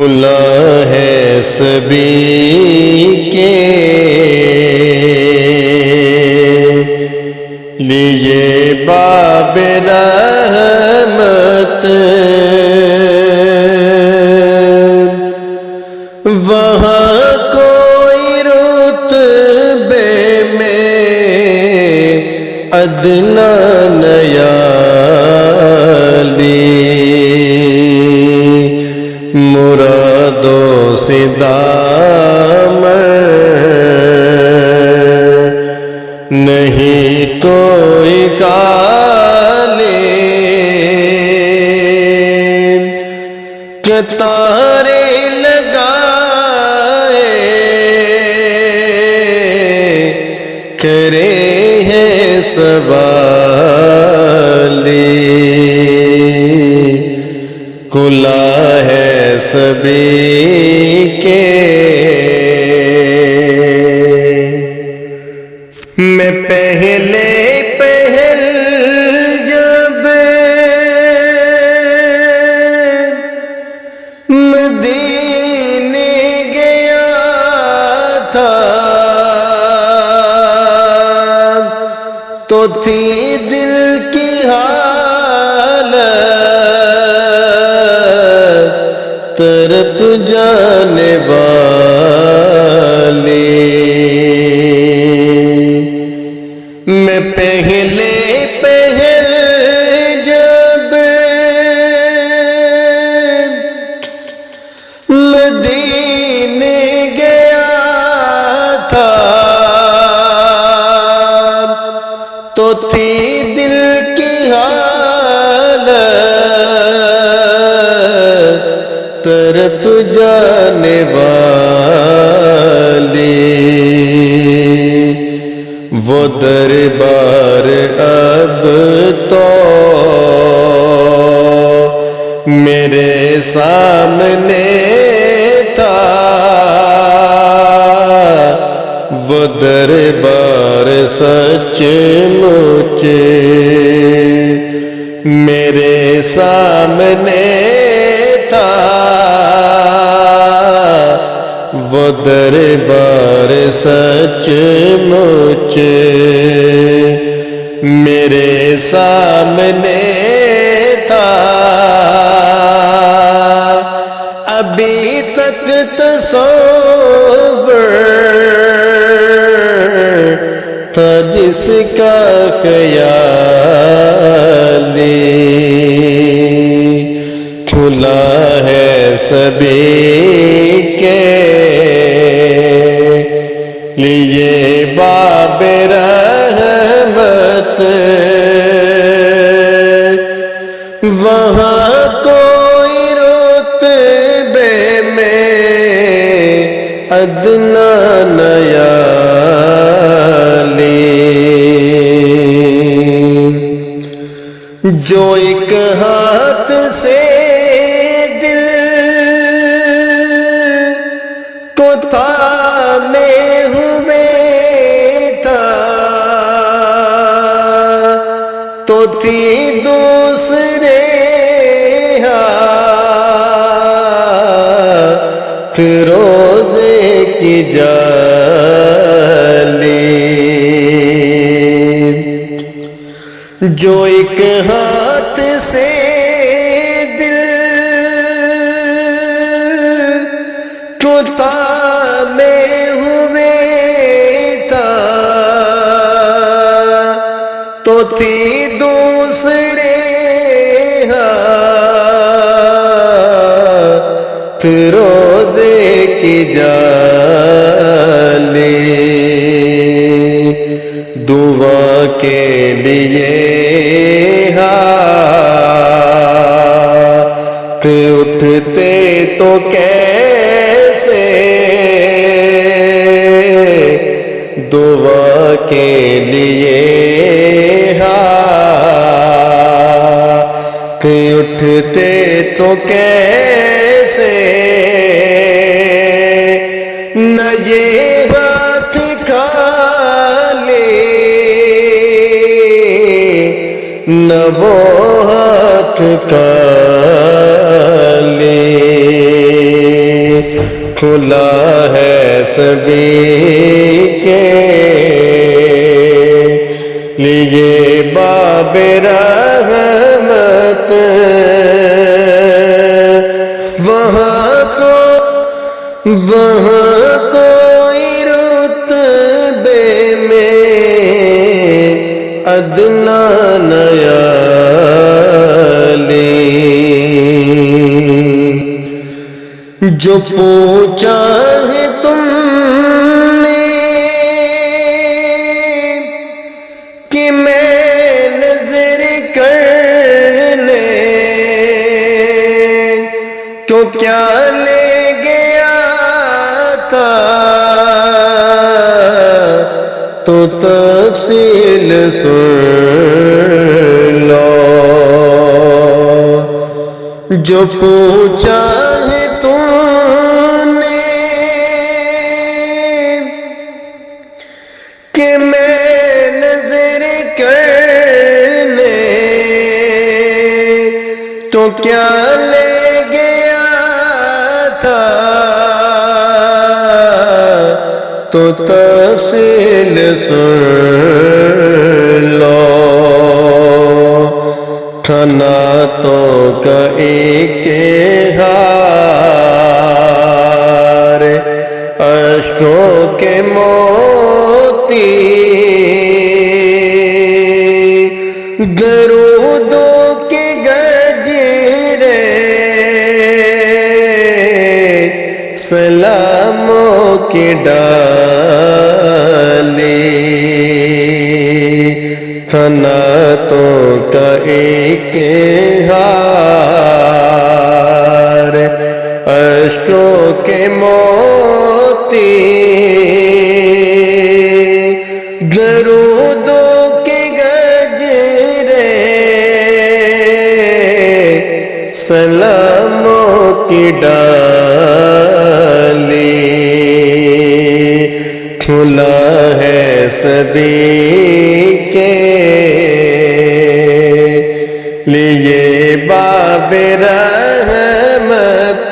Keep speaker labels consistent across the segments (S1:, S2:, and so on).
S1: کھلا ہے سبھی کے لیے باب رحمت، وہاں کوئی رتبے میں ادنا نیالی، مرادوں سے دامن نہیں کوئی خالی، کہ تارے لگائے کرے ہیں سوالی، کھلا ہے سبھی کے میں پہلے جب مدینے گیا تھا تو تھی دل کی حالت طرف جانے والی، میں پہلے جب مدینے گیا تھا تو تھی دل کی حالت طرف جانے والی، وہ دربار اب تو میرے سامنے تھا، وہ دربار سچ مچ میرے سامنے تھا، وہ دربار سچ مچ میرے سامنے تھا، ابھی تک تصور تھا جس کا خیالی، کھلا ہے سبھی کے لیے باب رحمت، وہاں کوئی رتبے میں ادنا نیالی، جو ایک ہاتھ سے دل کو تھامے ہوئے تھا تو تھی دوسرے ہاتھ روزے کی جالی، جو ایک ہاتھ سے دل کو تھامے ہوئے تھا تو تھی دوسرے ہاتھ روزے کی جالی، دعا کے لیے ہاتھ اٹھتے تو کیسے، دعا کے لیے ہاتھ اٹھتے تو کیسے، نہ یہ ہاتھ خالی نہ وہ ہاتھ خالی، کھلا ہے سبھی کے لیے باب رحمت، وہاں کوئی رتبے میں ادنا نیالی، جو پوچھا ہے تم نے کہ میں نظر کرنے تو کیا لے گیا تھا، تو تفصیل سن لو، جو پوچھا ہے تم نے کہ میں نظر کرنے تو کیا لے گیا تھا، تو تفصیل سن لو، تھا نعتوں کا ایک ہار، اشکوں کے موتی، درودوں کے گجرے، سلاموں کی ڈالی، تھا نعتوں کا ایک ہار، اشکوں کے موتی، درودوں کے گجرے، سلاموں کی ڈالی، کھلا ہے سبھی کے لیے باب رحمت،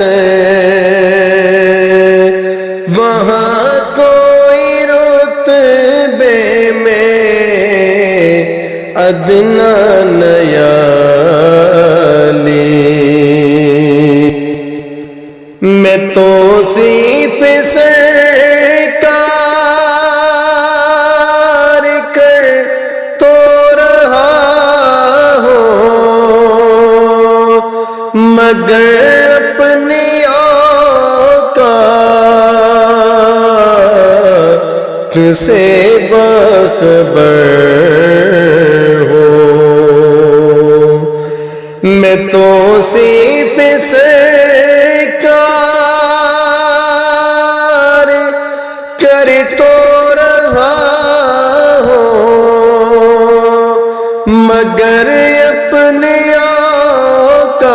S1: وہاں کوئی رتبے میں ادنا نیالی، میں توصیف سرکار کر تو رہا ہوں، مگر اپنے اوقات سے باخبر ہوں، میں توصیف سرکار کر تو رہا ہوں، مگر اپنے اوقات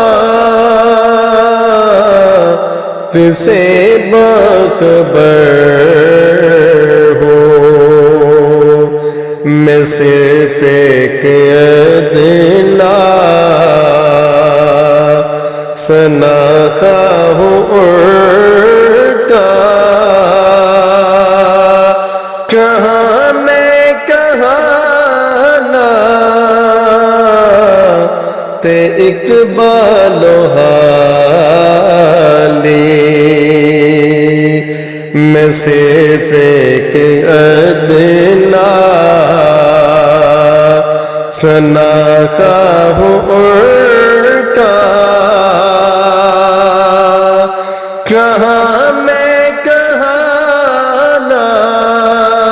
S1: سے باخبر ہوں، میں صرف ایک ادنا سناخواہ ہوں ان کا، کہاں میں کہاں نعت اقبال و حالی، میں صرف ایک ادنا سناخواہ ہوں ان کا، کہاں میں کہاں نعت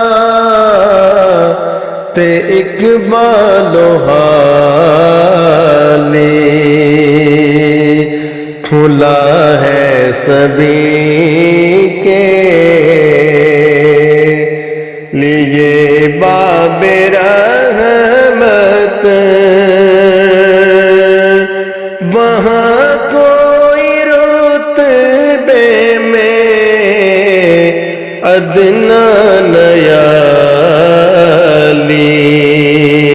S1: اقبال و حالی، کھلا ہے سبھی